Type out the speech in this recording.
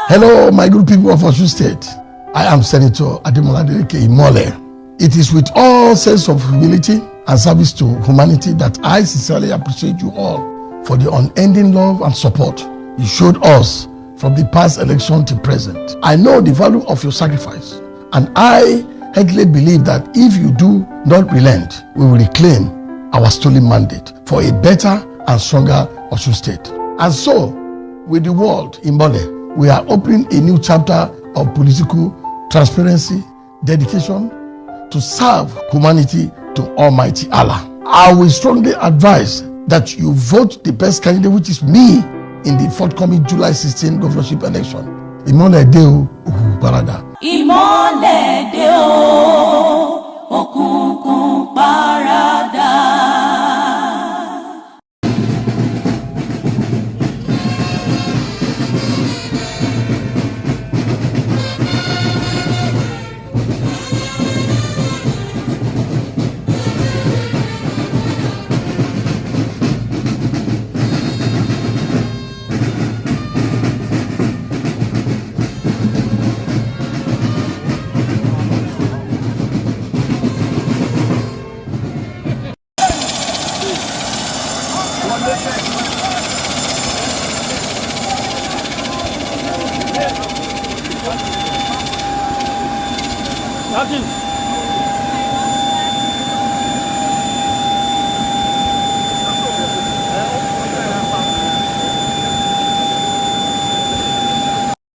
Hello, my good people of Osun State. I am Senator Ademola Adeleke IMOLE. It is with all sense of humility and service to humanity that I sincerely appreciate you all for the unending love and support you showed us from the past election to present. I know the value of your sacrifice, and I heartily believe that if you do not relent, we will reclaim our stolen mandate for a better and stronger Osun State. And so, with the world in IMOLE, we are opening a new chapter of political transparency, dedication to serve humanity to Almighty Allah. I will strongly advise that you vote the best candidate, which is me, in the forthcoming July 16 governorship election. IMOLE deo parada. IMOLE deo okunkun parada. Captain.